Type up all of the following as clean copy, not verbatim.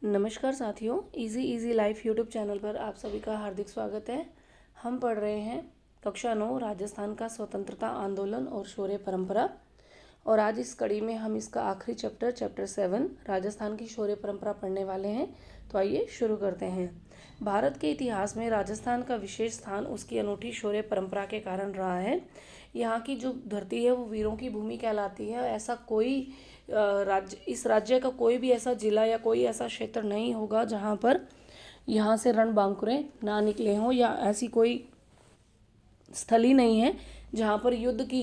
नमस्कार साथियों, easy life YouTube channel पर आप सभी का हार्दिक स्वागत है। हम पढ़ रहे हैं कक्षा 9 राजस्थान का स्वतंत्रता आंदोलन और शौर्य परंपरा। और आज इस कड़ी में हम इसका आखिरी चैप्टर 7 राजस्थान की शौर्य परंपरा पढ़ने वाले हैं। तो आइए शुरू करते हैं। भारत के इतिहास में राजस्थान का विशेष स्थान उसकी अनूठी शौर्य परंपरा के कारण रहा है। यहाँ की जो धरती है वो वीरों की भूमि कहलाती है। ऐसा कोई इस राज्य का कोई भी ऐसा जिला या कोई ऐसा क्षेत्र नहीं होगा जहाँ पर यहाँ से रणबांकुरे ना निकले हों, या ऐसी कोई स्थल ही नहीं है जहाँ पर युद्ध की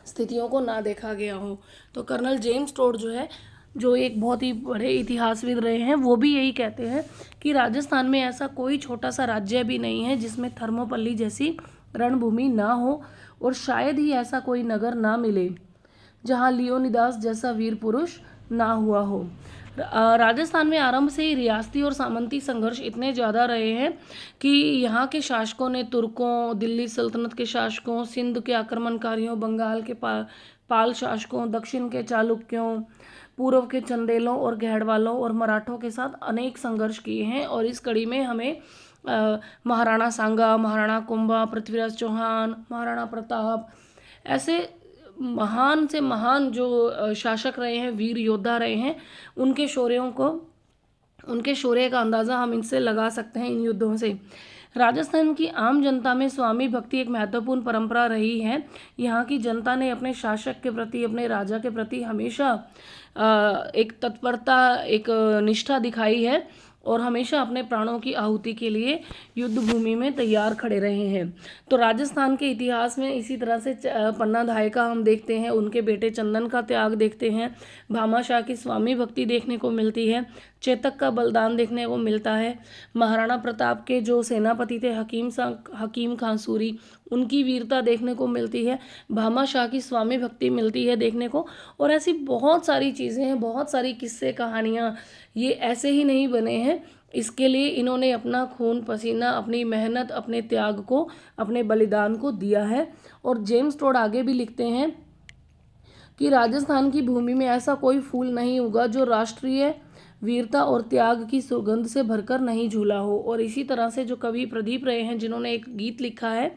स्थितियों को ना देखा गया हो। तो कर्नल जेम्स टोड जो है, जो एक बहुत ही बड़े इतिहासविद रहे हैं, वो भी यही कहते हैं कि राजस्थान में ऐसा कोई छोटा सा राज्य भी नहीं है जिसमें थर्मोपल्ली जैसी रणभूमि ना हो, और शायद ही ऐसा कोई नगर ना मिले जहाँ लियोनिदास जैसा वीर पुरुष ना हुआ हो। राजस्थान में आरंभ से ही रियासती और सामंती संघर्ष इतने ज़्यादा रहे हैं कि यहाँ के शासकों ने तुर्कों, दिल्ली सल्तनत के शासकों, सिंध के आक्रमणकारियों, बंगाल के पाल शासकों, दक्षिण के चालुक्यों, पूर्व के चंदेलों और घेड़वालों और मराठों के साथ अनेक संघर्ष किए हैं। और इस कड़ी में हमें महाराणा सांगा, महाराणा कुंभा, पृथ्वीराज चौहान, महाराणा प्रताप, ऐसे महान से महान जो शासक रहे हैं, वीर योद्धा रहे हैं, उनके शौर्य का अंदाज़ा हम इनसे लगा सकते हैं, इन युद्धों से। राजस्थान की आम जनता में स्वामी भक्ति एक महत्वपूर्ण परंपरा रही है। यहाँ की जनता ने अपने शासक के प्रति, अपने राजा के प्रति हमेशा एक तत्परता, एक निष्ठा दिखाई है और हमेशा अपने प्राणों की आहुति के लिए युद्ध भूमि में तैयार खड़े रहे हैं। तो राजस्थान के इतिहास में इसी तरह से पन्ना धाय का हम देखते हैं, उनके बेटे चंदन का त्याग देखते हैं, भामाशाह की स्वामी भक्ति देखने को मिलती है, चेतक का बलिदान देखने को मिलता है, महाराणा प्रताप के जो सेनापति थे हकीम खां सूरी, उनकी वीरता देखने को मिलती है, भामाशाह की स्वामी भक्ति मिलती है देखने को। और ऐसी बहुत सारी चीज़ें हैं, बहुत सारी किस्से कहानियाँ, ये ऐसे ही नहीं बने हैं। इसके लिए इन्होंने अपना खून पसीना, अपनी मेहनत, अपने त्याग को, अपने बलिदान को दिया है। और जेम्स टोड आगे भी लिखते हैं कि राजस्थान की भूमि में ऐसा कोई फूल नहीं उगा जो राष्ट्रीय वीरता और त्याग की सुगंध से भरकर नहीं झूला हो। और इसी तरह से जो कवि प्रदीप रहे हैं, जिन्होंने एक गीत लिखा है,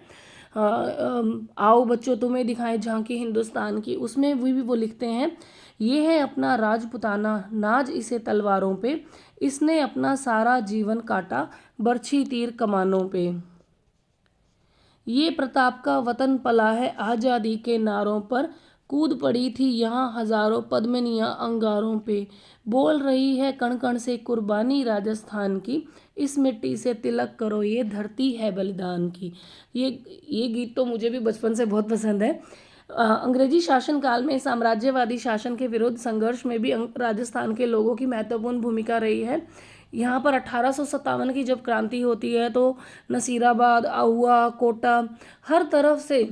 आओ बच्चों तुम्हें दिखाएं झांकी हिंदुस्तान की, उसमें भी वो लिखते हैं, ये है अपना राजपुताना नाज इसे तलवारों पे, इसने अपना सारा जीवन काटा बरछी तीर कमानों पे। ये प्रताप का वतन पला है आज़ादी के नारों पर, कूद पड़ी थी यहाँ हजारों पद्मिनियाँ अंगारों पे, बोल रही है कण कण से कुर्बानी राजस्थान की, इस मिट्टी से तिलक करो ये धरती है बलिदान की। ये गीत तो मुझे भी बचपन से बहुत पसंद है। अंग्रेजी शासन काल में साम्राज्यवादी शासन के विरुद्ध संघर्ष में भी राजस्थान के लोगों की महत्वपूर्ण भूमिका रही है। यहाँ पर 1857 की जब क्रांति होती है तो नसीराबाद, आहुआ, कोटा, हर तरफ से,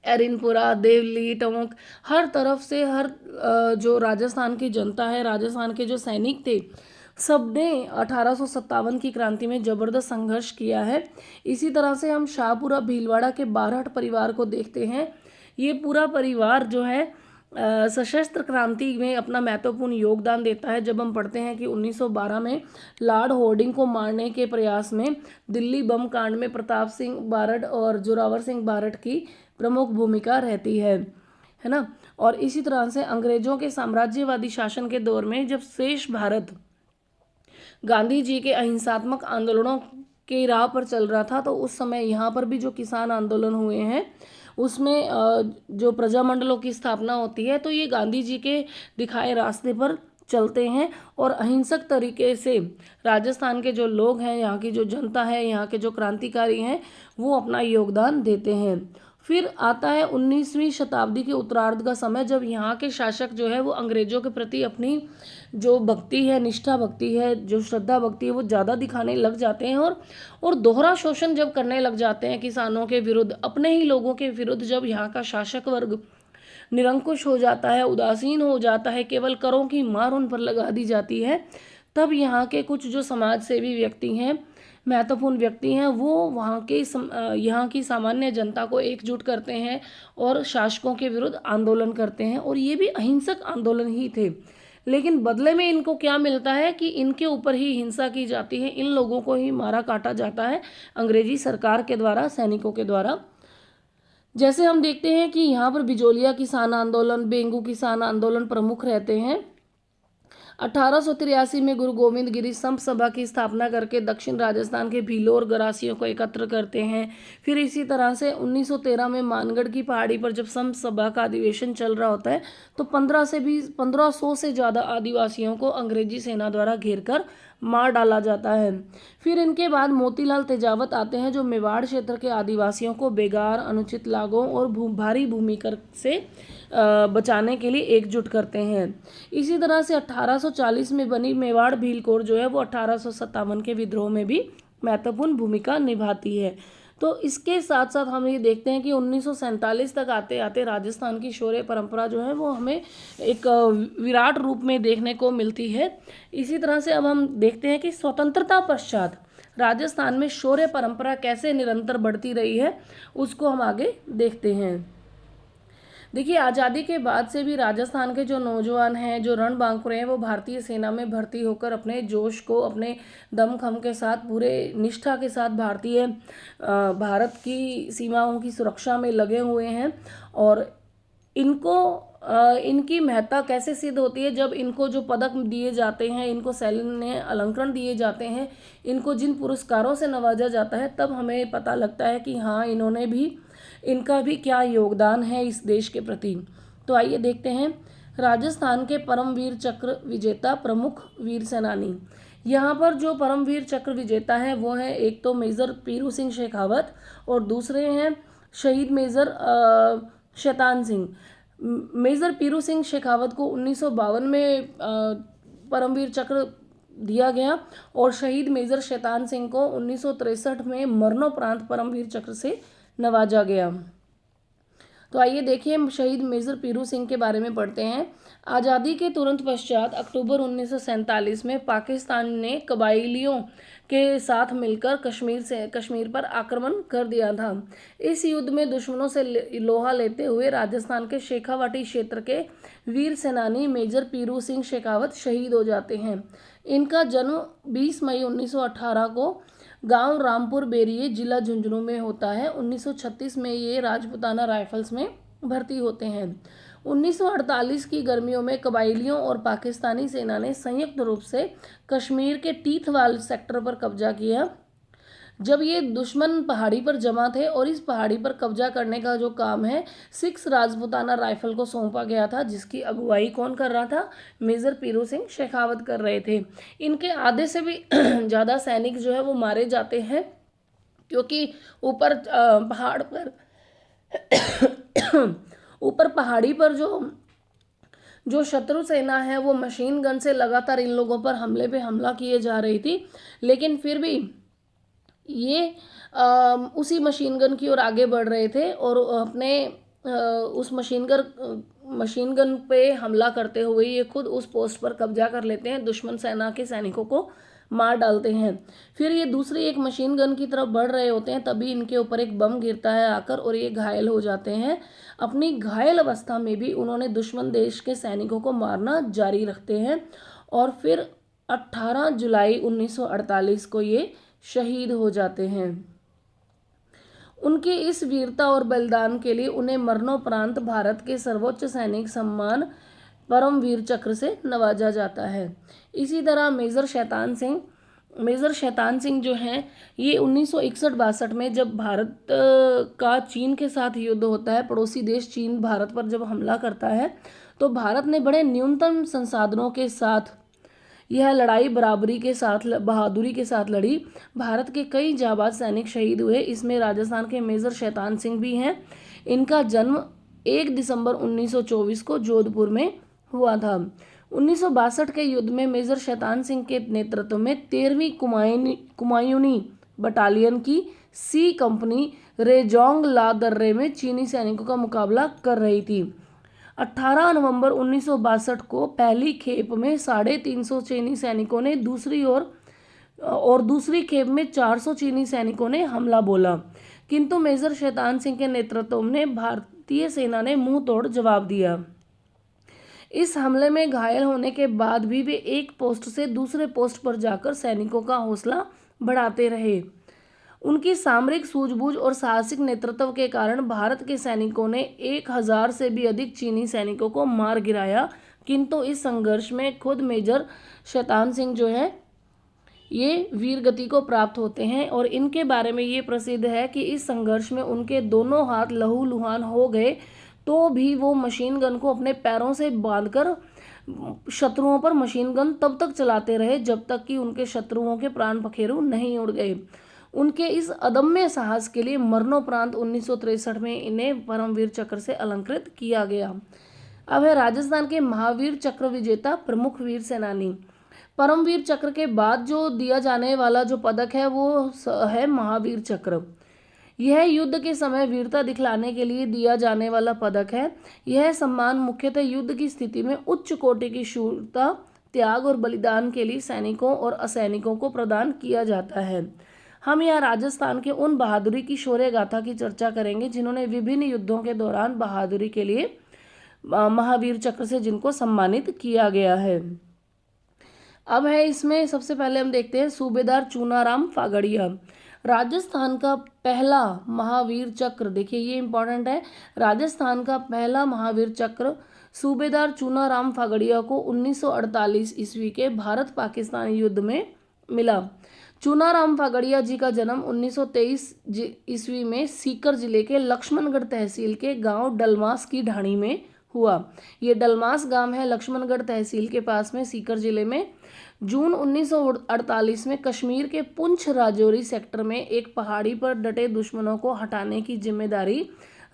एरिनपुरा, देवली, टोंक, हर तरफ से, जो राजस्थान की जनता है, राजस्थान के जो सैनिक थे, सबने 1857 की क्रांति में ज़बरदस्त संघर्ष किया है। इसी तरह से हम शाहपुरा भीलवाड़ा के बारहट परिवार को देखते हैं। ये पूरा परिवार जो है सशस्त्र क्रांति में अपना महत्वपूर्ण योगदान देता है। जब हम पढ़ते हैं कि 1912 में लॉर्ड होर्डिंग को मारने के प्रयास में दिल्ली बम कांड में प्रताप सिंह बारड और जोरावर सिंह बारड की प्रमुख भूमिका रहती है ना। और इसी तरह से अंग्रेजों के साम्राज्यवादी शासन के दौर में जब शेष भारत गांधी जी के अहिंसात्मक आंदोलनों के राह पर चल रहा था, तो उस समय यहाँ पर भी जो किसान आंदोलन हुए हैं, उसमें जो प्रजामंडलों की स्थापना होती है, तो ये गांधी जी के दिखाए रास्ते पर चलते हैं और अहिंसक तरीके से राजस्थान के जो लोग हैं, यहाँ की जो जनता है, यहाँ के जो क्रांतिकारी हैं, वो अपना योगदान देते हैं। फिर आता है 19वीं शताब्दी के उत्तरार्ध का समय, जब यहाँ के शासक जो है वो अंग्रेजों के प्रति अपनी जो भक्ति है, निष्ठा भक्ति है, जो श्रद्धा भक्ति है, वो ज़्यादा दिखाने लग जाते हैं। और दोहरा शोषण जब करने लग जाते हैं किसानों के विरुद्ध, अपने ही लोगों के विरुद्ध, जब यहाँ का शासक वर्ग निरंकुश हो जाता है, उदासीन हो जाता है, केवल करों की मार उन पर लगा दी जाती है, तब यहाँ के कुछ जो समाज सेवी व्यक्ति हैं, महत्वपूर्ण व्यक्ति हैं, वो यहाँ की सामान्य जनता को एकजुट करते हैं और शासकों के विरुद्ध आंदोलन करते हैं। और ये भी अहिंसक आंदोलन ही थे। लेकिन बदले में इनको क्या मिलता है कि इनके ऊपर ही हिंसा की जाती है, इन लोगों को ही मारा काटा जाता है अंग्रेजी सरकार के द्वारा, सैनिकों के द्वारा। जैसे हम देखते हैं कि यहाँ पर बिजोलिया किसान आंदोलन, बेंगू किसान आंदोलन प्रमुख रहते हैं। 1883 में गुरु गोविंद गिरी संप सभा की स्थापना करके दक्षिण राजस्थान के भीलों और गरासियों को एकत्र करते हैं। फिर इसी तरह से 1913 में मानगढ़ की पहाड़ी पर जब संप सभा का अधिवेशन चल रहा होता है तो 1500 से ज़्यादा आदिवासियों को अंग्रेजी सेना द्वारा घेरकर मार डाला जाता है। फिर इनके बाद मोतीलाल तेजावत आते हैं जो मेवाड़ क्षेत्र के आदिवासियों को बेगार, अनुचित लागों और भारी भूमि कर से बचाने के लिए एकजुट करते हैं। इसी तरह से 1840 में बनी मेवाड़ भील कोर जो है वो 1857 के विद्रोह में भी महत्वपूर्ण भूमिका निभाती है। तो इसके साथ साथ हम ये देखते हैं कि 1947 तक आते आते राजस्थान की शौर्य परंपरा जो है वो हमें एक विराट रूप में देखने को मिलती है। इसी तरह से अब हम देखते हैं कि स्वतंत्रता पश्चात राजस्थान में शौर्य परंपरा कैसे निरंतर बढ़ती रही है, उसको हम आगे देखते हैं। देखिए, आज़ादी के बाद से भी राजस्थान के जो नौजवान हैं, जो रणबांकुरे हैं, वो भारतीय सेना में भर्ती होकर अपने जोश को, अपने दमखम के साथ, पूरे निष्ठा के साथ भारत की सीमाओं की सुरक्षा में लगे हुए हैं। और इनकी महत्ता कैसे सिद्ध होती है, जब इनको जो पदक दिए जाते हैं, इनको सैन्य अलंकरण दिए जाते हैं, इनको जिन पुरस्कारों से नवाजा जाता है, तब हमें पता लगता है कि हाँ, इनका भी क्या योगदान है इस देश के प्रति। तो आइए देखते हैं राजस्थान के परमवीर चक्र विजेता प्रमुख वीर सेनानी। यहाँ पर जो परमवीर चक्र विजेता है वो है एक तो मेजर पीरू सिंह शेखावत और दूसरे हैं शहीद मेजर शैतान सिंह। मेजर पीरू सिंह शेखावत को 1952 में परमवीर चक्र दिया गया और शहीद मेजर शैतान सिंह को 1963 में मरणोपरांत परमवीर चक्र से नवाजा गया। तो आइए देखिए शहीद मेजर पीरू सिंह के बारे में पढ़ते हैं। आज़ादी के तुरंत पश्चात अक्टूबर 1947 में पाकिस्तान ने कबाइलियों के साथ मिलकर कश्मीर पर आक्रमण कर दिया था। इस युद्ध में दुश्मनों से लोहा लेते हुए राजस्थान के शेखावाटी क्षेत्र के वीर सेनानी मेजर पीरू सिंह शेखावत शहीद हो जाते हैं। इनका जन्म 20 मई 1918 को गांव रामपुर बेरिए जिला झुंझुनू में होता है। 1936 में ये राजपुताना राइफल्स में भर्ती होते हैं। 1948 की गर्मियों में कबाइलियों और पाकिस्तानी सेना ने संयुक्त रूप से कश्मीर के टीथवाल सेक्टर पर कब्जा किया। जब ये दुश्मन पहाड़ी पर जमा थे और इस पहाड़ी पर कब्जा करने का जो काम है 6 राजपुताना राइफल को सौंपा गया था, जिसकी अगुवाई कौन कर रहा था? मेजर पीरू सिंह शेखावत कर रहे थे। इनके आधे से भी ज़्यादा सैनिक जो है वो मारे जाते हैं, क्योंकि ऊपर पहाड़ पर ऊपर पहाड़ी पर जो शत्रु सेना है वो मशीन गन से लगातार इन लोगों पर हमला किए जा रही थी। लेकिन फिर भी ये उसी मशीन गन की ओर आगे बढ़ रहे थे और अपने उस मशीन गन पे हमला करते हुए ये खुद उस पोस्ट पर कब्जा कर लेते हैं, दुश्मन सेना के सैनिकों को मार डालते हैं। फिर ये दूसरी एक मशीन गन की तरफ बढ़ रहे होते हैं, तभी इनके ऊपर एक बम गिरता है आकर और ये घायल हो जाते हैं। अपनी घायल अवस्था में भी उन्होंने दुश्मन देश के सैनिकों को मारना जारी रखते हैं और फिर 18 जुलाई 1948 को ये शहीद हो जाते हैं। उनकी इस वीरता और बलिदान के लिए उन्हें मरणोपरांत भारत के सर्वोच्च सैनिक सम्मान परमवीर चक्र से नवाजा जाता है। इसी तरह मेजर शैतान सिंह जो हैं ये 1961-62 में जब भारत का चीन के साथ युद्ध होता है, पड़ोसी देश चीन भारत पर जब हमला करता है, तो भारत ने बड़े न्यूनतम संसाधनों के साथ यह लड़ाई बहादुरी के साथ लड़ी। भारत के कई जाबाज सैनिक शहीद हुए, इसमें राजस्थान के मेजर शैतान सिंह भी हैं। इनका जन्म 1 दिसंबर 1924 को जोधपुर में हुआ था। 1962 के युद्ध में मेजर शैतान सिंह के नेतृत्व में 13वीं कुमायूनी बटालियन की सी कंपनी रेजोंग ला दर्रे में चीनी सैनिकों का मुकाबला कर रही थी। 18 नवंबर 1962 को पहली खेप में 350 चीनी सैनिकों ने दूसरी खेप में 400 चीनी सैनिकों ने हमला बोला, किंतु मेजर शैतान सिंह के नेतृत्व में भारतीय सेना ने मुंह तोड़ जवाब दिया। इस हमले में घायल होने के बाद भी वे एक पोस्ट से दूसरे पोस्ट पर जाकर सैनिकों का हौसला बढ़ाते रहे। उनकी सामरिक सूझबूझ और साहसिक नेतृत्व के कारण भारत के सैनिकों ने 1000 से भी अधिक चीनी सैनिकों को मार गिराया, किंतु इस संघर्ष में खुद मेजर शैतान सिंह जो है ये वीर गति को प्राप्त होते हैं। और इनके बारे में ये प्रसिद्ध है कि इस संघर्ष में उनके दोनों हाथ लहूलुहान हो गए, तो भी वो मशीन गन को अपने पैरों से बांधकर शत्रुओं पर मशीन गन तब तक चलाते रहे जब तक कि उनके शत्रुओं के प्राण पखेरु नहीं उड़ गए। उनके इस अदम्य साहस के लिए मरणोपरांत 1963 में इन्हें परमवीर चक्र से अलंकृत किया गया। अब है राजस्थान के महावीर चक्र विजेता प्रमुख वीर सेनानी। परमवीर चक्र के बाद जो दिया जाने वाला जो पदक है वो है महावीर चक्र। यह युद्ध के समय वीरता दिखलाने के लिए दिया जाने वाला पदक है। यह सम्मान मुख्यतः युद्ध की स्थिति में उच्च कोटि की शूरता, त्याग और बलिदान के लिए सैनिकों और असैनिकों को प्रदान किया जाता है। हम यहाँ राजस्थान के उन बहादुरी की शौर्य गाथा की चर्चा करेंगे जिन्होंने विभिन्न युद्धों के दौरान बहादुरी के लिए महावीर चक्र से जिनको सम्मानित किया गया है। अब है इसमें सबसे पहले हम देखते हैं सूबेदार चूनाराम फागड़िया। राजस्थान का पहला महावीर चक्र, देखिए ये इंपॉर्टेंट है, राजस्थान का पहला महावीर चक्र सूबेदार चूनाराम फागड़िया को 1948 ईस्वी के भारत पाकिस्तान युद्ध में मिला। चूनाराम फागड़िया जी का जन्म 1923 ईस्वी में सीकर जिले के लक्ष्मणगढ़ तहसील के गांव डलमास की ढाणी में हुआ। ये डलमास गांव है लक्ष्मणगढ़ तहसील के पास में सीकर जिले में। जून 1948 में कश्मीर के पुंछ राजौरी सेक्टर में एक पहाड़ी पर डटे दुश्मनों को हटाने की जिम्मेदारी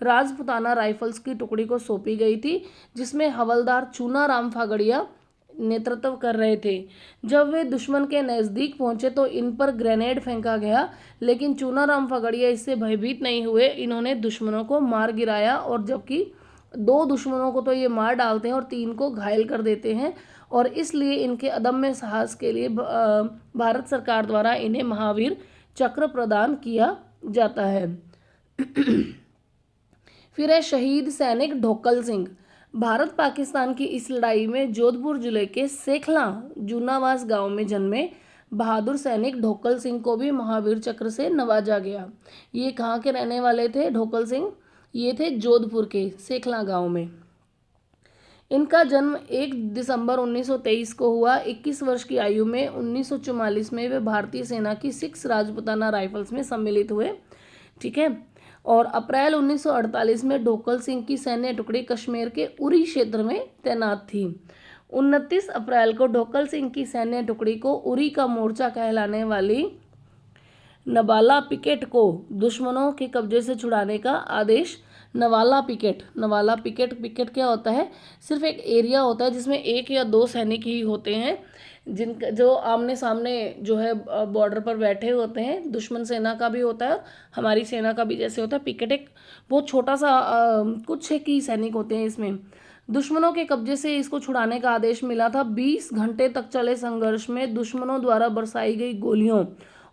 राजपुताना राइफल्स की टुकड़ी को सौंपी गई थी, जिसमें हवलदार चूनाराम फागड़िया नेतृत्व कर रहे थे। जब वे दुश्मन के नज़दीक पहुंचे तो इन पर ग्रेनेड फेंका गया, लेकिन चूनाराम फागड़िया इससे भयभीत नहीं हुए। इन्होंने दुश्मनों को मार गिराया और जबकि 2 दुश्मनों को तो ये मार डालते हैं और 3 को घायल कर देते हैं, और इसलिए इनके अदम्य साहस के लिए भारत सरकार द्वारा इन्हें महावीर चक्र प्रदान किया जाता है। फिर है शहीद सैनिक ढोकल सिंह। भारत पाकिस्तान की इस लड़ाई में जोधपुर जिले के सेखला जूनावास गांव में जन्मे बहादुर सैनिक ढोकल सिंह को भी महावीर चक्र से नवाजा गया। ये कहाँ के रहने वाले थे ढोकल सिंह? ये थे जोधपुर के सेखला गांव में। इनका जन्म 1 दिसंबर 1923 को हुआ। 21 वर्ष की आयु में 1944 में वे भारतीय सेना की 6 राजपुताना राइफल्स में सम्मिलित हुए। ठीक है, और अप्रैल 1948 में ढोकल सिंह की सैन्य टुकड़ी कश्मीर के उरी क्षेत्र में तैनात थी। 29 अप्रैल को ढोकल सिंह की सैन्य टुकड़ी को उरी का मोर्चा कहलाने वाली नवाला पिकेट को दुश्मनों के कब्जे से छुड़ाने का आदेश। नवाला पिकेट क्या होता है? सिर्फ एक एरिया होता है जिसमें 1 या 2 सैनिक ही होते हैं, जिनका जो आमने सामने जो है बॉर्डर पर बैठे होते हैं। दुश्मन सेना का भी होता है, हमारी सेना का भी जैसे होता है। पिकेट एक बहुत छोटा सा कुछ एक ही सैनिक होते हैं इसमें। दुश्मनों के कब्जे से इसको छुड़ाने का आदेश मिला था। 20 घंटे तक चले संघर्ष में दुश्मनों द्वारा बरसाई गई गोलियों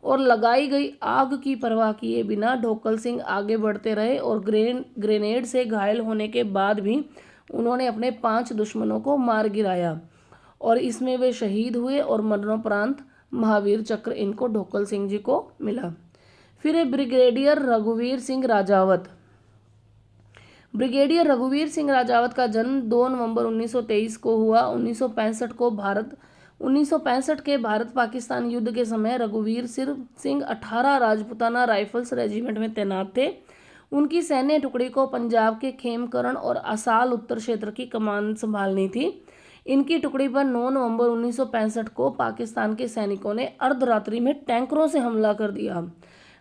और लगाई गई आग की परवाह किए बिना ढोकल सिंह आगे बढ़ते रहे और ग्रेनेड से घायल होने के बाद भी उन्होंने अपने 5 दुश्मनों को मार गिराया और इसमें वे शहीद हुए और मरणोपरांत महावीर चक्र इनको ढोकल सिंह जी को मिला। फिर है ब्रिगेडियर रघुवीर सिंह राजावत। ब्रिगेडियर रघुवीर सिंह राजावत का जन्म 2 नवंबर 1923 को हुआ। 1965 के भारत पाकिस्तान युद्ध के समय रघुवीर सिंह 18 राजपुताना राइफल्स रेजिमेंट में तैनात थे। उनकी सैन्य टुकड़ी को पंजाब के खेमकरण और असाल उत्तर क्षेत्र की कमान संभालनी थी। इनकी टुकड़ी पर 9 नवंबर 1965 को पाकिस्तान के सैनिकों ने अर्धरात्रि में टैंकरों से हमला कर दिया।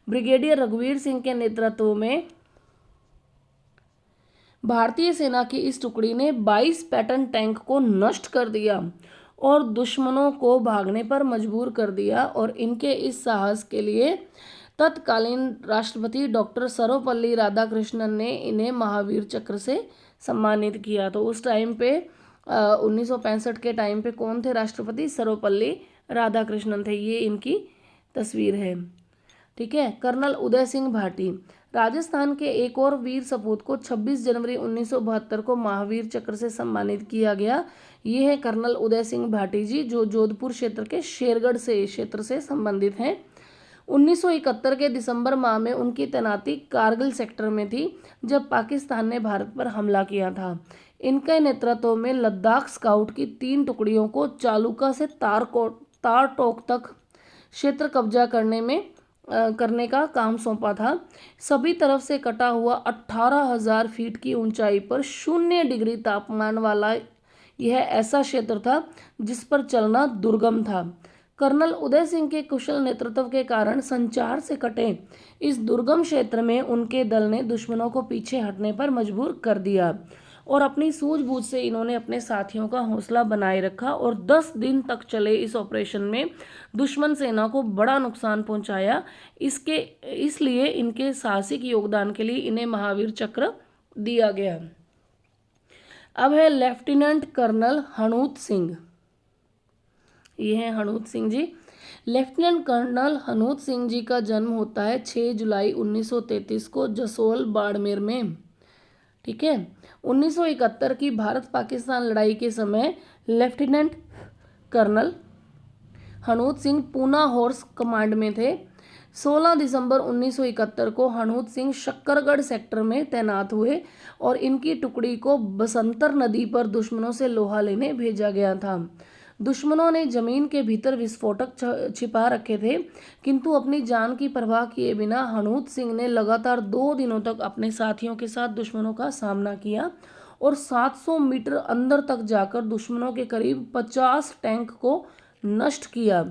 ब्रिगेडियर रघुवीर सिंह के नेतृत्व में भारतीय सेना की इस टुकड़ी ने 22 पैटर्न टैंक को नष्ट कर दिया और दुश्मनों को भागने पर मजबूर कर दिया, और इनके इस साहस के लिए तत्कालीन राष्ट्रपति डॉक्टर सर्वपल्ली राधाकृष्णन ने इन्हें महावीर चक्र से सम्मानित किया। तो उस टाइम पे 1965 के टाइम पे कौन थे राष्ट्रपति? सर्वपल्ली राधाकृष्णन थे। ये इनकी तस्वीर है। ठीक है। कर्नल उदय सिंह भाटी, राजस्थान के एक और वीर सपूत को 26 जनवरी 1972 को महावीर चक्र से सम्मानित किया गया। ये है कर्नल उदय सिंह भाटी जी, जो जोधपुर क्षेत्र के शेरगढ़ से क्षेत्र से संबंधित हैं। 1971 के दिसंबर माह में उनकी तैनाती कारगिल सेक्टर में थी, जब पाकिस्तान ने भारत पर हमला किया था। इनके नेतृत्व में लद्दाख स्काउट की 3 टुकड़ियों को चालुका से तारटोक तक क्षेत्र कब्जा करने का काम सौंपा था। सभी तरफ से कटा हुआ 18,000 फीट की ऊंचाई पर 0 डिग्री तापमान वाला यह ऐसा क्षेत्र था जिस पर चलना दुर्गम था। कर्नल उदय सिंह के कुशल नेतृत्व के कारण संचार से कटे इस दुर्गम क्षेत्र में उनके दल ने दुश्मनों को पीछे हटने पर मजबूर कर दिया और अपनी सूझबूझ से इन्होंने अपने साथियों का हौसला बनाए रखा और 10 दिन तक चले इस ऑपरेशन में दुश्मन सेना को बड़ा नुकसान पहुंचाया। इसलिए इनके साहसिक योगदान के लिए इन्हें महावीर चक्र दिया गया। अब है लेफ्टिनेंट कर्नल हनूत सिंह। ये हैं हनूत सिंह जी। लेफ्टिनेंट कर्नल हनूत सिंह जी का जन्म होता है 6 जुलाई 1933 को जसोल बाड़मेर में। ठीक है। 1971 की भारत पाकिस्तान लड़ाई के समय lieutenant colonel Hanut Singh Poona horse command में थे। 16 दिसंबर 1971 को हनूत सिंह शक्करगढ़ सेक्टर में तैनात हुए और इनकी टुकड़ी को बसंतर नदी पर दुश्मनों से लोहा लेने भेजा गया था। दुश्मनों ने जमीन के भीतर विस्फोटक छिपा रखे थे, किंतु अपनी जान की परवाह किए बिना हनूत सिंह ने लगातार 2 दिनों तक अपने साथियों के साथ दुश्मनों का सामना किया और 700 मीटर अंदर तक जाकर दुश्मनों के करीब 50 टैंक को नष्ट किया।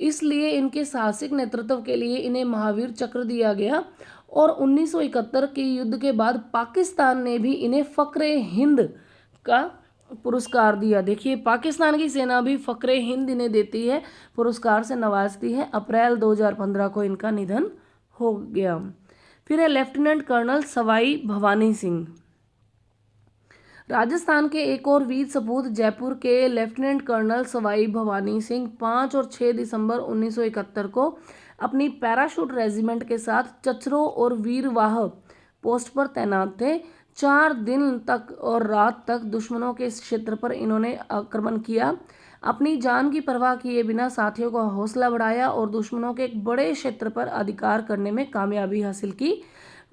इसलिए इनके साहसिक नेतृत्व के लिए इन्हें महावीर चक्र दिया गया और 1971 के युद्ध के बाद पाकिस्तान ने भी इन्हें फ़ख्रे हिंद का पुरस्कार दिया। देखिए, पाकिस्तान की सेना भी फ़ख्रे हिंद इन्हें देती है, पुरस्कार से नवाजती है। अप्रैल 2015 को इनका निधन हो गया। फिर है लेफ्टिनेंट कर्नल सवाई भवानी सिंह। राजस्थान के एक और वीर सपूत जयपुर के लेफ्टिनेंट कर्नल सवाई भवानी सिंह 5 और 6 दिसंबर 1971 को अपनी पैराशूट रेजिमेंट के साथ चचरो और वीरवाह पोस्ट पर तैनात थे। 4 दिन तक और रात तक दुश्मनों के इस क्षेत्र पर इन्होंने आक्रमण किया। अपनी जान की परवाह किए बिना साथियों का हौसला बढ़ाया और दुश्मनों के एक बड़े क्षेत्र पर अधिकार करने में कामयाबी हासिल की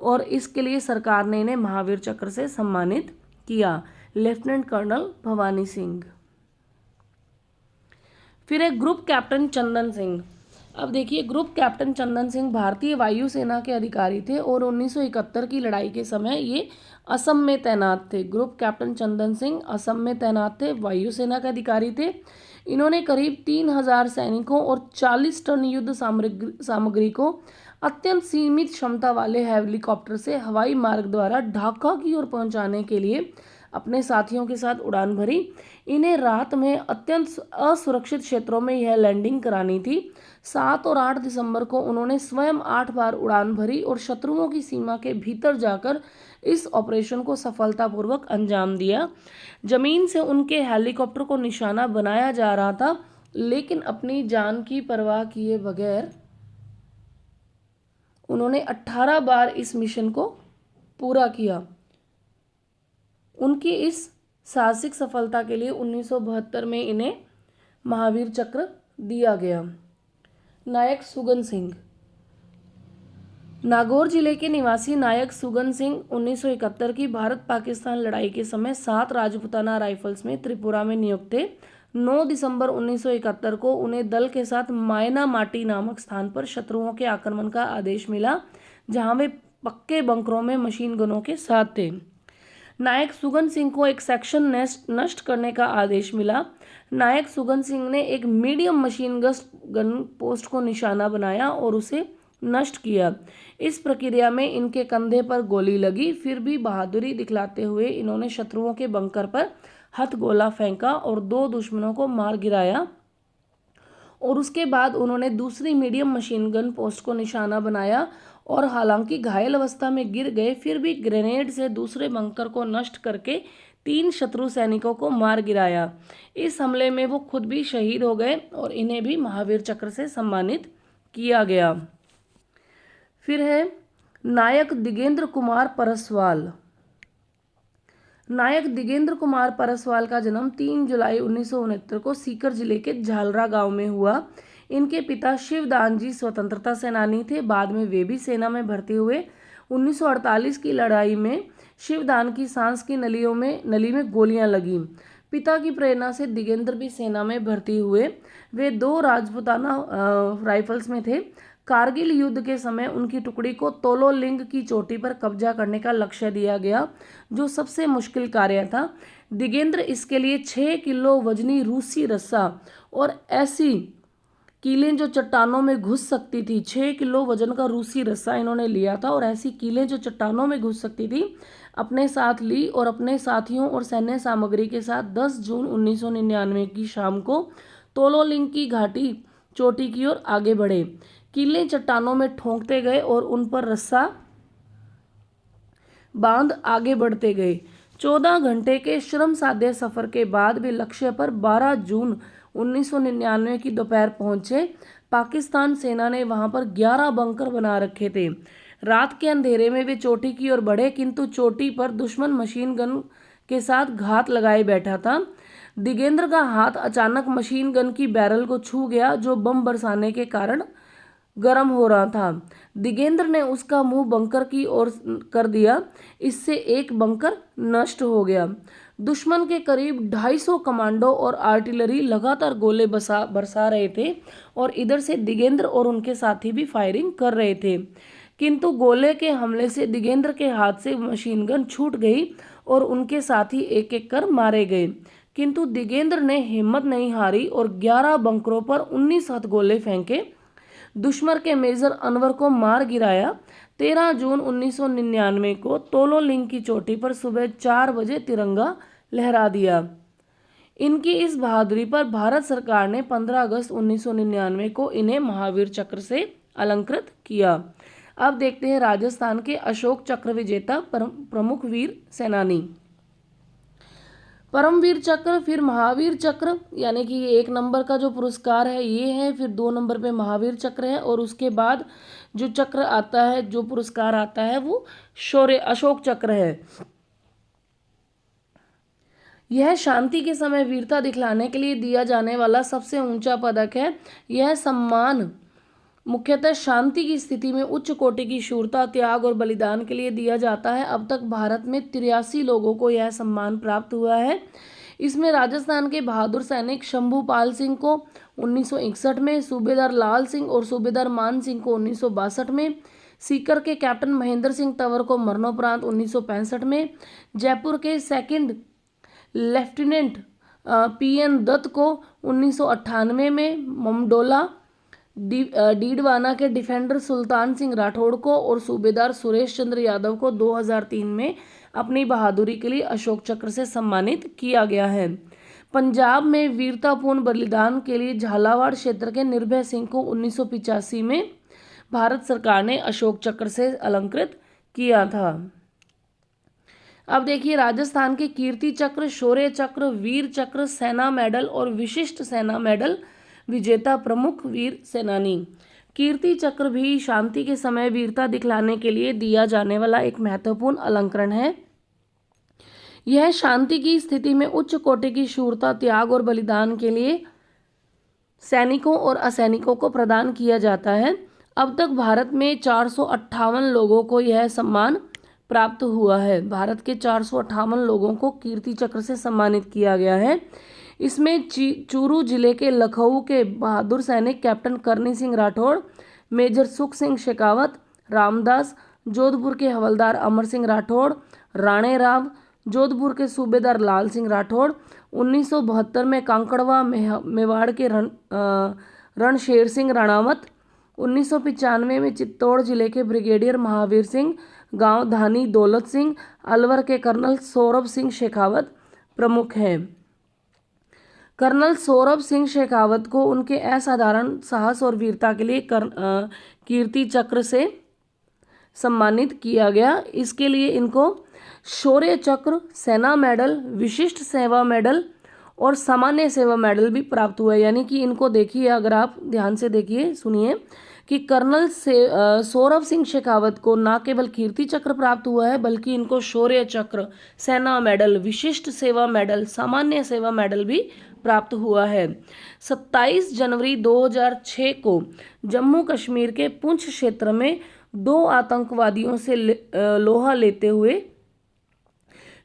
और इसके लिए सरकार ने इन्हें महावीर चक्र से सम्मानित किया। Lieutenant colonel Bhawani Singh. फिर एक ग्रुप कैप्टन चंदन सिंह। अब देखिए, ग्रुप कैप्टन चंदन सिंह भारतीय वायुसेना के अधिकारी थे और 1971 की लड़ाई के समय ये असम में तैनात थे। ग्रुप कैप्टन चंदन सिंह असम में तैनात थे, वायुसेना के अधिकारी थे। इन्होंने करीब 3,000 सैनिकों और 40 टन युद्ध सामग्री को अत्यंत सीमित क्षमता वाले हेलीकॉप्टर से हवाई मार्ग द्वारा ढाका की ओर पहुंचाने के लिए अपने साथियों के साथ उड़ान भरी। इन्हें रात में अत्यंत असुरक्षित क्षेत्रों में यह लैंडिंग करानी थी। 7 और 8 दिसंबर को उन्होंने स्वयं 8 बार उड़ान भरी और शत्रुओं की सीमा के भीतर जाकर इस ऑपरेशन को सफलतापूर्वक अंजाम दिया। जमीन से उनके हेलीकॉप्टर को निशाना बनाया जा रहा था, लेकिन अपनी जान की परवाह किए बगैर उन्होंने 18 बार इस मिशन को पूरा किया। उनकी इस साहसिक सफलता के लिए 1972 में इन्हें महावीर चक्र दिया गया। नायक सुगन सिंह। नागौर जिले के निवासी नायक सुगन सिंह 1971 की भारत पाकिस्तान लड़ाई के समय 7 राजपुताना राइफल्स में त्रिपुरा में नियुक्त थे। 9 दिसंबर 1971 को उन्हें दल के साथ मायना माटी नामक स्थान पर शत्रुओं के आक्रमण का आदेश मिला, जहां वे पक्के बंकरों में मशीन गनों के साथ थे। नायक सुगन सिंह को एक सेक्शन नष्ट करने का आदेश मिला। नायक सुगन सिंह ने एक मीडियम मशीन गन पोस्ट को निशाना बनाया और उसे नष्ट किया। इस प्रक्रिया में इनके कंधे पर गोली लगी, फिर भी बहादुरी दिखलाते हुए इन्होंने शत्रुओं के बंकर पर हथगोला फेंका और 2 दुश्मनों को मार गिराया और उसके बाद उन्होंने दूसरी मीडियम मशीन गन पोस्ट को निशाना बनाया और हालांकि घायल अवस्था में गिर गए, फिर भी ग्रेनेड से दूसरे बंकर को नष्ट करके 3 शत्रु सैनिकों को मार गिराया। इस हमले में वो खुद भी शहीद हो गए और इन्हें भी महावीर चक्र से सम्मानित किया गया। फिर है नायक दिगेंद्र कुमार परसवाल। नायक दिगेंद्र कुमार परसवाल का जन्म 3 जुलाई 1969 को सीकर जिले के झालरा गांव में हुआ। इनके पिता शिवदान जी स्वतंत्रता सेनानी थे। बाद में वे भी सेना में भर्ती हुए। 1948 की लड़ाई में शिवदान की सांस की नली में गोलियां लगीं। पिता की प्रेरणा से दिगेंद्र भी सेना में भर्ती हुए। वे 2 राजपूताना राइफल्स में थे। कारगिल युद्ध के समय उनकी टुकड़ी को तोलोलिंग की चोटी पर कब्जा करने का लक्ष्य दिया गया, जो सबसे मुश्किल कार्य था। दिगेंद्र इसके लिए 6 किलो वजनी रूसी रस्सा और ऐसी कीलें जो चट्टानों में घुस सकती थी, 6 किलो वजन का रूसी रस्सा इन्होंने लिया था और ऐसी कीलें जो चट्टानों में घुस सकती थी अपने साथ ली और अपने साथियों और सैन्य सामग्री के साथ 10 जून 1999 की शाम को तोलोलिंग की घाटी चोटी की ओर आगे बढ़े। कीलें चट्टानों में ठोंकते गए और उन पर रस्सा बांध आगे बढ़ते गए। 14 घंटे के श्रम साध्य सफर के बाद वे लक्ष्य पर 12 जून 1999 की दोपहर पहुंचे। पाकिस्तान सेना ने वहां पर 11 बंकर बना रखे थे। रात के अंधेरे में वे चोटी की ओर बढ़े, किंतु चोटी पर दुश्मन मशीन गन के साथ घात लगाए बैठा था। दिगेंद्र का हाथ अचानक मशीन गन की बैरल को छू गया, जो बम बरसाने के कारण गर्म हो रहा था। दिगेंद्र ने उसका मुंह बंकर की ओर कर दिया। इससे एक बंकर नष्ट हो गया। दुश्मन के करीब 250 कमांडो और आर्टिलरी लगातार गोले बरसा रहे थे और इधर से दिगेंद्र और उनके साथी भी फायरिंग कर रहे थे, किंतु गोले के हमले से दिगेंद्र के हाथ से मशीन गन छूट गई और उनके साथी एक एक कर मारे गए। किंतु दिगेंद्र ने हिम्मत नहीं हारी और 11 बंकरों पर 19 हथगोले फेंके। दुश्मन के मेजर अनवर को मार गिराया। 13 जून 1999 को तोलोलिंग की चोटी पर सुबह 4 बजे तिरंगा लहरा दिया। इनकी इस बहादुरी पर भारत सरकार ने 15 अगस्त 1999 को इन्हें महावीर चक्र से अलंकृत किया। अब देखते हैं राजस्थान के अशोक चक्र विजेता प्रमुख वीर सेनानी। परमवीर चक्र, फिर महावीर चक्र, यानी कि ये 1 नंबर का जो पुरस्कार है ये है, फिर 2 नंबर पे महावीर चक्र है और उसके बाद जो चक्र आता है, जो पुरस्कार आता है वो शौर्य अशोक चक्र है। यह शांति के समय वीरता दिखलाने के लिए दिया जाने वाला सबसे ऊंचा पदक है। यह सम्मान मुख्यतः शांति की स्थिति में उच्च कोटि की शूरता, त्याग और बलिदान के लिए दिया जाता है। अब तक भारत में 83 लोगों को यह सम्मान प्राप्त हुआ है। इसमें राजस्थान के बहादुर सैनिक शंभूपाल सिंह को 1961 में, सूबेदार लाल सिंह और सूबेदार मान सिंह को 1962 में, सीकर के कैप्टन महेंद्र सिंह तंवर को मरणोपरांत 1965 में, जयपुर के 2nd लेफ्टिनेंट PN दत्त को 1998 में, ममडोला डीडवाना के डिफेंडर सुल्तान सिंह राठौड़ को और सूबेदार सुरेश चंद्र यादव को 2003 में अपनी बहादुरी के लिए अशोक चक्र से सम्मानित किया गया है। पंजाब में वीरतापूर्ण बलिदान के लिए झालावाड़ क्षेत्र के निर्भय सिंह को 1985 में भारत सरकार ने अशोक चक्र से अलंकृत किया था। अब देखिए राजस्थान के कीर्ति चक्र, शौर्य चक्र, वीर चक्र, सेना मेडल और विशिष्ट सेना मेडल विजेता प्रमुख वीर सेनानी। कीर्ति चक्र भी शांति के समय वीरता दिखलाने के लिए दिया जाने वाला एक महत्वपूर्ण अलंकरण है। यह शांति की स्थिति में उच्च कोटि की शूरता, त्याग और बलिदान के लिए सैनिकों और असैनिकों को प्रदान किया जाता है। अब तक भारत में 458 लोगों को यह सम्मान प्राप्त हुआ है। भारत के 458 लोगों को कीर्ति चक्र से सम्मानित किया गया है। इसमें चूरू जिले के लखनऊ के बहादुर सैनिक कैप्टन करनी सिंह राठौड़, मेजर सुख सिंह शेखावत, रामदास, जोधपुर के हवलदार अमर सिंह राठौड़, राणे राव, जोधपुर के सूबेदार लाल सिंह राठौड़, 1972 में कांकड़वा मेवाड़ के रणशेर सिंह राणावत, 1995 में चित्तौड़ जिले के ब्रिगेडियर महावीर सिंह, गांव धानी दौलत सिंह, अलवर के कर्नल सौरभ सिंह शेखावत प्रमुख हैं। कर्नल सौरभ सिंह शेखावत को उनके असाधारण साहस और वीरता के लिए कीर्ति चक्र से सम्मानित किया गया। इसके लिए इनको शौर्य चक्र, सेना मेडल, विशिष्ट सेवा मेडल और सामान्य सेवा मेडल भी प्राप्त हुआ है। यानी कि इनको देखिए, अगर आप ध्यान से देखिए, सुनिए कि कर्नल सौरभ सिंह शेखावत को न केवल कीर्ति चक्र प्राप्त हुआ है बल्कि इनको शौर्य चक्र, सेना मेडल, विशिष्ट सेवा मेडल, सामान्य सेवा मेडल भी प्राप्त हुआ है। 27 जनवरी 2006 को जम्मू कश्मीर के पुंछ क्षेत्र में 2 आतंकवादियों से लोहा लेते हुए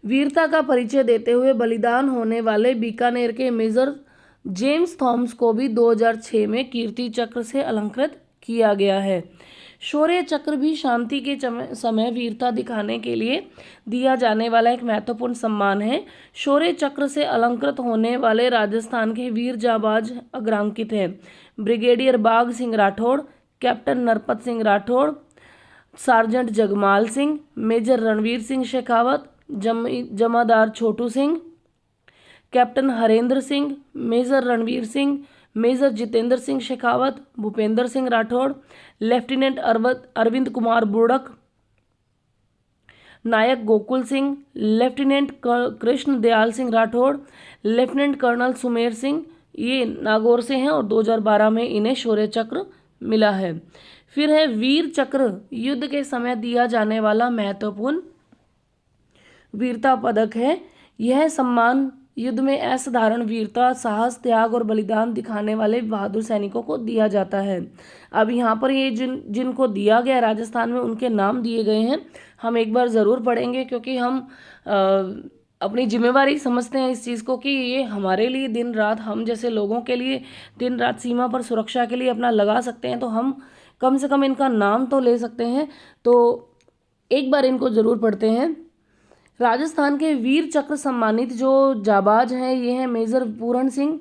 वीरता का परिचय देते हुए बलिदान होने वाले बीकानेर के मेजर जेम्स थॉमस को भी 2006 में कीर्ति चक्र से अलंकृत किया गया है। शौर्य चक्र भी शांति के समय वीरता दिखाने के लिए दिया जाने वाला एक महत्वपूर्ण सम्मान है। शौर्य चक्र से अलंकृत होने वाले राजस्थान के वीर जाबाज अग्रांकित हैं: brigadier Bagh Singh Rathore, captain Narpat Singh Rathore, sergeant Jagmal Singh, major Ranveer Singh Shekhawat, जमादार Chhotu Singh, captain Harendra Singh, major Ranveer Singh, major Jitendra Singh Shekhawat, Bhupendra Singh Rathore, lieutenant Arvind Kumar Burdak, नायक Gokul Singh, lieutenant Krishna Dayal Singh Rathore, lieutenant colonel Sumer Singh, ये नागौर से हैं और 2012 में इन्हें शौर्य चक्र मिला है। फिर है वीर चक्र, युद्ध के समय दिया जाने वाला महत्वपूर्ण वीरता पदक है। यह सम्मान युद्ध में असाधारण वीरता, साहस, त्याग और बलिदान दिखाने वाले बहादुर सैनिकों को दिया जाता है। अब यहाँ पर ये जिनको दिया गया राजस्थान में उनके नाम दिए गए हैं, हम एक बार ज़रूर पढ़ेंगे क्योंकि हम अपनी जिम्मेवारी समझते हैं इस चीज़ को कि ये हमारे लिए दिन रात, हम जैसे लोगों के लिए दिन रात सीमा पर सुरक्षा के लिए अपना लगा सकते हैं, तो हम कम से कम इनका नाम तो ले सकते हैं। तो एक बार इनको ज़रूर पढ़ते हैं। राजस्थान के वीर चक्र सम्मानित जो जाबाज हैं ये हैं major Puran Singh,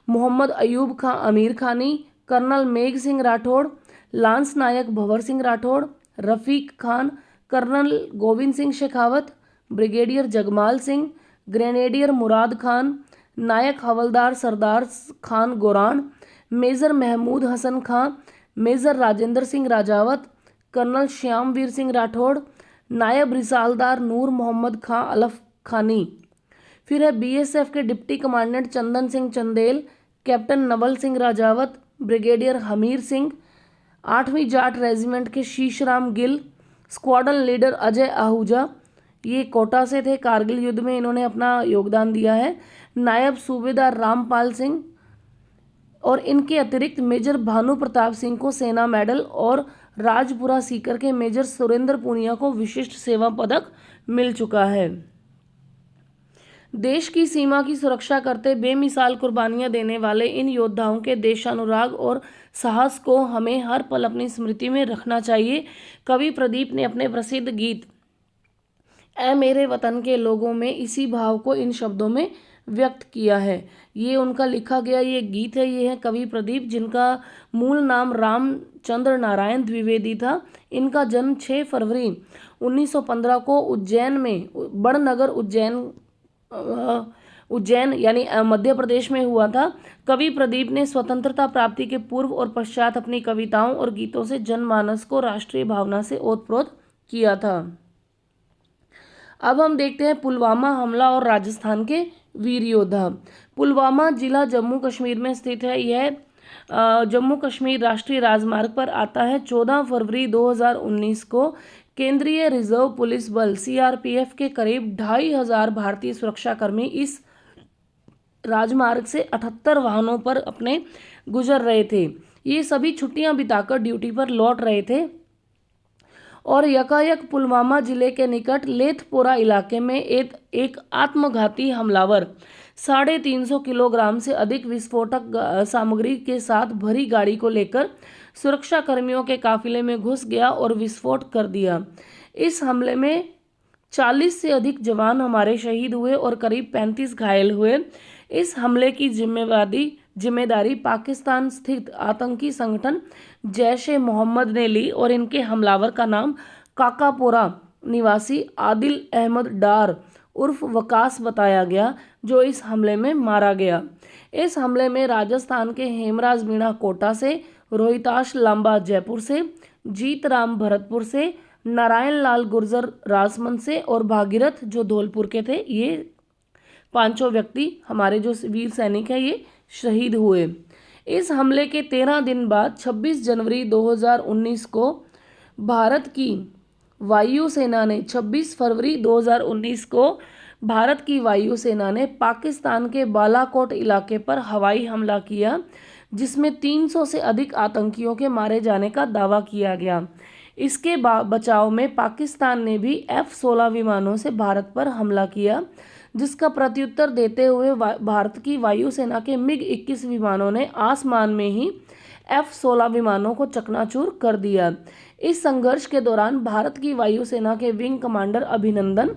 Mohammad Ayub Khan Amir Khani, colonel Megh Singh Rathore, lance नायक Bhanwar Singh Rathore, Rafiq Khan, colonel Govind Singh Shekhawat, brigadier Jagmal Singh, grenadier Murad Khan, नायक हवलदार Sardar Khan Goran, major Mahmood Hasan Khan, major Rajendra Singh Rajawat, colonel Shyamveer Singh Rathore, नायब रिसालदार नूर मोहम्मद खां अलफ खानी। फिर है बीएसएफ के deputy commandant Chandan Singh Chandel, captain Naval Singh Rajawat, brigadier Hamir Singh, 8वीं जाट रेजिमेंट के शीशराम गिल, स्क्वाड्रन लीडर अजय आहूजा, ये कोटा से थे, कारगिल युद्ध में इन्होंने अपना योगदान दिया है, नायब सूबेदार रामपाल सिंह और इनके अतिरिक्त मेजर भानु प्रताप सिंह को सेना मेडल और राजपुरा सीकर के मेजर सुरेंद्र पुनिया को विशिष्ट सेवा पदक मिल चुका है। देश की सीमा की सुरक्षा करते बेमिसाल कुर्बानियां देने वाले इन योद्धाओं के देशानुराग और साहस को हमें हर पल अपनी स्मृति में रखना चाहिए। कवि प्रदीप ने अपने प्रसिद्ध गीत ऐ मेरे वतन के लोगों में इसी भाव को इन शब्दों में व्यक्त किया है। ये उनका लिखा गया ये गीत है। ये है कवि प्रदीप, जिनका मूल नाम रामचंद्र नारायण द्विवेदी था। इनका जन्म 6 फरवरी 1915 को उज्जैन में, बड़नगर उज्जैन यानी मध्य प्रदेश में हुआ था। कवि प्रदीप ने स्वतंत्रता प्राप्ति के पूर्व और पश्चात अपनी कविताओं और गीतों से जनमानस को राष्ट्रीय भावना से ओतप्रोत किया था। अब हम देखते हैं पुलवामा हमला और राजस्थान के वीर योद्धा। पुलवामा जिला जम्मू कश्मीर में स्थित है। यह जम्मू कश्मीर राष्ट्रीय राजमार्ग पर आता है। 14 फरवरी 2019 को केंद्रीय रिजर्व पुलिस बल सीआरपीएफ के करीब 2500 भारतीय सुरक्षाकर्मी इस राजमार्ग से 78 वाहनों पर अपने गुजर रहे थे। ये सभी छुट्टियां बिताकर ड्यूटी पर लौट रहे थे और यकायक पुलवामा जिले के निकट लेथपोरा इलाके में एक आत्मघाती हमलावर 350 किलोग्राम से अधिक विस्फोटक सामग्री के साथ भरी गाड़ी को लेकर सुरक्षा कर्मियों के काफिले में घुस गया और विस्फोट कर दिया। इस हमले में 40 से अधिक जवान हमारे शहीद हुए और करीब 35 घायल हुए। इस हमले की जिम्मेदारी पाकिस्तान स्थित आतंकी संगठन जैश-ए-मोहम्मद ने ली और इनके हमलावर का नाम काकापोरा निवासी आदिल अहमद डार उर्फ वकास बताया गया, जो इस हमले में मारा गया। इस हमले में राजस्थान के हेमराज मीणा कोटा से, रोहिताश लांबा जयपुर से, जीतराम भरतपुर से, नारायण लाल गुर्जर राजमंद से और भागीरथ जो धौलपुर के थे, ये 5 व्यक्ति हमारे जो वीर सैनिक हैं ये शहीद हुए। इस हमले के 13 दिन बाद 26 जनवरी 2019 को भारत की वायुसेना ने 26 फरवरी 2019 को भारत की वायुसेना ने पाकिस्तान के बालाकोट इलाके पर हवाई हमला किया, जिसमें 300 से अधिक आतंकियों के मारे जाने का दावा किया गया। इसके बचाव में पाकिस्तान ने भी F-16 विमानों से भारत पर हमला किया, जिसका प्रत्युत्तर देते हुए भारत की वायुसेना के MiG-21 विमानों ने आसमान में ही F-16 विमानों को चकनाचूर कर दिया। इस संघर्ष के दौरान भारत की वायुसेना के विंग कमांडर अभिनंदन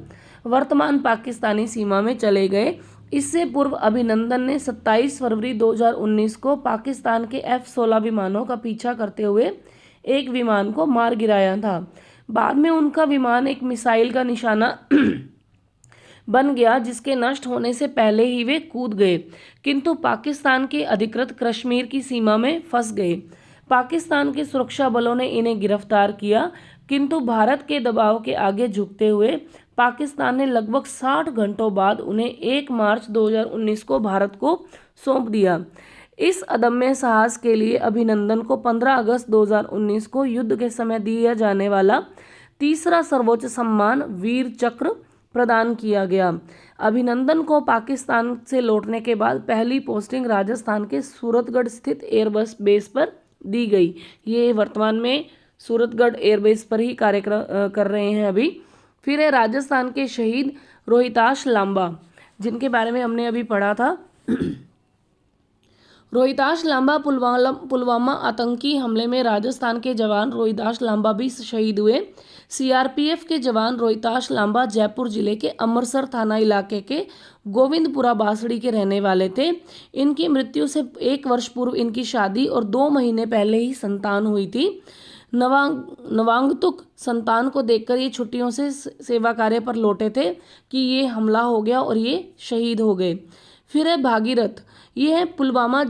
वर्तमान पाकिस्तानी सीमा में चले गए। इससे पूर्व अभिनंदन ने 27 फरवरी 2019 को पाकिस्तान के F-16 विमानों का पीछा करते हुए एक विमान को मार गिराया था। बाद में उनका विमान एक मिसाइल का निशाना बन गया, जिसके नष्ट होने से पहले ही वे कूद गए, किंतु पाकिस्तान के अधिकृत कश्मीर की सीमा में फंस गए। पाकिस्तान के सुरक्षा बलों ने इन्हें गिरफ्तार किया, किंतु भारत के दबाव के आगे झुकते हुए पाकिस्तान ने लगभग 60 घंटों बाद उन्हें 1 मार्च 2019 को भारत को सौंप दिया। इस अदम्य साहस के लिए अभिनंदन को 15 अगस्त 2019 को युद्ध के समय दिया जाने वाला तीसरा सर्वोच्च सम्मान वीर चक्र प्रदान किया गया। अभिनंदन को पाकिस्तान से लौटने के बाद पहली पोस्टिंग राजस्थान के सूरतगढ़ स्थित एयरबस बेस पर दी गई। ये वर्तमान में सूरतगढ़ एयरबेस पर ही कार्य कर रहे हैं अभी। फिर है राजस्थान के शहीद रोहिताश लांबा, जिनके बारे में हमने अभी पढ़ा था। रोहिताश लांबा पुलवामा आतंकी हमले में राजस्थान के जवान रोहिताश लांबा भी शहीद हुए। सीआरपीएफ के जवान रोहिताश लांबा जयपुर जिले के अमरसर थाना इलाके के गोविंदपुरा बासड़ी के रहने वाले थे। इनकी मृत्यु से 1 वर्ष पूर्व इनकी शादी और 2 महीने पहले ही संतान हुई थी। नवांगतुक संतान को देखकर ये छुट्टियों से सेवा कार्य पर लौटे थे कि ये हमला हो गया और ये शहीद हो गए। फिर है भागीरथ। ये है पुलवामा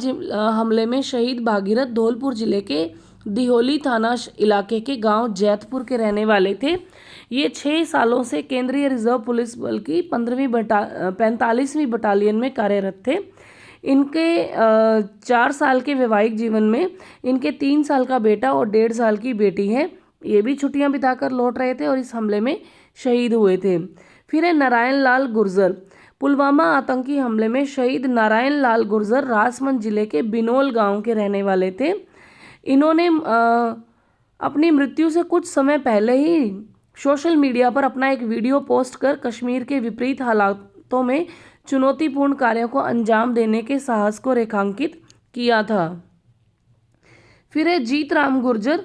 हमले में शहीद भागीरथ धौलपुर जिले के दिहोली थाना इलाके के गांव जैतपुर के रहने वाले थे। ये 6 सालों से केंद्रीय रिजर्व पुलिस बल की 45वीं बटालियन में कार्यरत थे। इनके 4 साल के वैवाहिक जीवन में इनके 3 साल का बेटा और 1.5 साल की बेटी है। ये भी छुट्टियां बिताकर लौट रहे थे और इस हमले में शहीद हुए थे। फिर है नारायण लाल गुर्जर। पुलवामा आतंकी हमले में शहीद नारायण लाल गुर्जर राजसमंद जिले के बिनोल गांव के रहने वाले थे। इन्होंने अपनी मृत्यु से कुछ समय पहले ही सोशल मीडिया पर अपना एक वीडियो पोस्ट कर कश्मीर के विपरीत हालातों में चुनौतीपूर्ण कार्यों को अंजाम देने के साहस को रेखांकित किया था। फिर है जीत राम गुर्जर।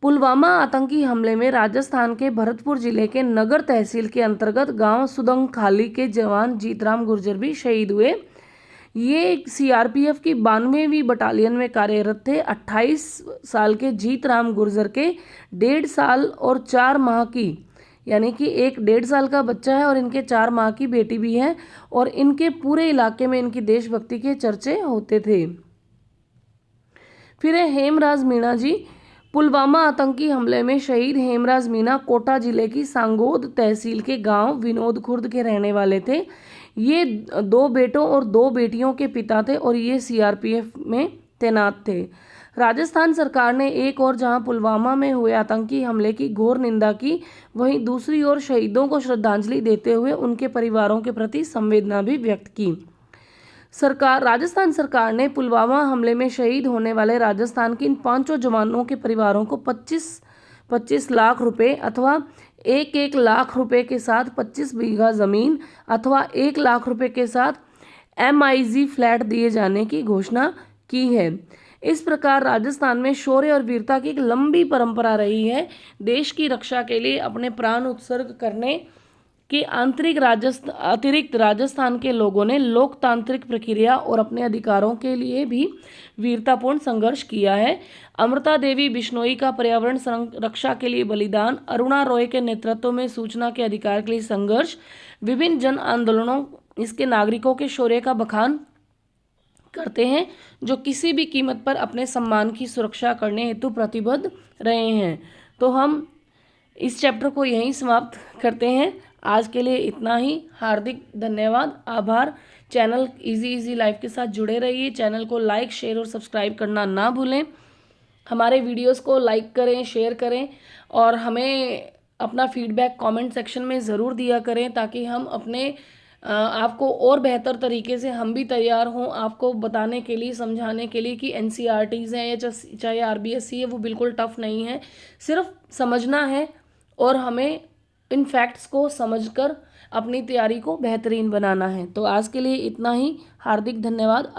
पुलवामा आतंकी हमले में राजस्थान के भरतपुर जिले के नगर तहसील के अंतर्गत गांव सुदंगखाली के जवान जीतराम गुर्जर भी शहीद हुए। ये सीआरपीएफ की 92वीं बटालियन में कार्यरत थे। 28 साल के जीतराम गुर्जर के 1.5 साल और 4 माह की, यानी कि एक 1.5 साल का बच्चा है और इनके 4 माह की बेटी भी है, और इनके पूरे इलाके में इनकी देशभक्ति के चर्चे होते थे। फिर है हेमराज मीणा जी। पुलवामा आतंकी हमले में शहीद हेमराज मीणा कोटा जिले की सांगोद तहसील के गांव विनोद खुर्द के रहने वाले थे। ये 2 बेटों और 2 बेटियों के पिता थे और ये सीआरपीएफ में तैनात थे। राजस्थान सरकार ने एक और जहां पुलवामा में हुए आतंकी हमले की घोर निंदा की, वहीं दूसरी ओर शहीदों को श्रद्धांजलि देते हुए उनके परिवारों के प्रति संवेदना भी व्यक्त की। राजस्थान सरकार ने पुलवामा हमले में शहीद होने वाले राजस्थान के इन 5 जवानों के परिवारों को 25 लाख रुपए अथवा 1 लाख रुपए के साथ 25 बीघा जमीन अथवा 1 लाख रुपए के साथ MIG फ्लैट दिए जाने की घोषणा की है। इस प्रकार राजस्थान में शौर्य और वीरता की एक लंबी परंपरा रही है। देश की रक्षा के लिए अपने प्राण उत्सर्ग करने कि अतिरिक्त राजस्थान के लोगों ने लोकतांत्रिक प्रक्रिया और अपने अधिकारों के लिए भी वीरतापूर्ण संघर्ष किया है। अमृता देवी बिश्नोई का पर्यावरण रक्षा के लिए बलिदान, अरुणा रॉय के नेतृत्व में सूचना के अधिकार के लिए संघर्ष, विभिन्न जन आंदोलनों इसके नागरिकों के शौर्य का बखान करते हैं, जो किसी भी कीमत पर अपने सम्मान की सुरक्षा करने हेतु प्रतिबद्ध रहे हैं। तो हम इस चैप्टर को यहीं समाप्त करते हैं। आज के लिए इतना ही। हार्दिक धन्यवाद, आभार। चैनल इजी लाइफ के साथ जुड़े रहिए। चैनल को लाइक, शेयर और सब्सक्राइब करना ना भूलें। हमारे वीडियोस को लाइक करें, शेयर करें और हमें अपना फीडबैक कमेंट सेक्शन में ज़रूर दिया करें, ताकि हम अपने आपको और बेहतर तरीके से हम भी तैयार हों आपको बताने के लिए, समझाने के लिए कि NCERTs हैं या चाहे RBSC है, वो बिल्कुल टफ नहीं है। सिर्फ समझना है और हमें इन फैक्ट्स को समझकर अपनी तैयारी को बेहतरीन बनाना है। तो आज के लिए इतना ही। हार्दिक धन्यवाद।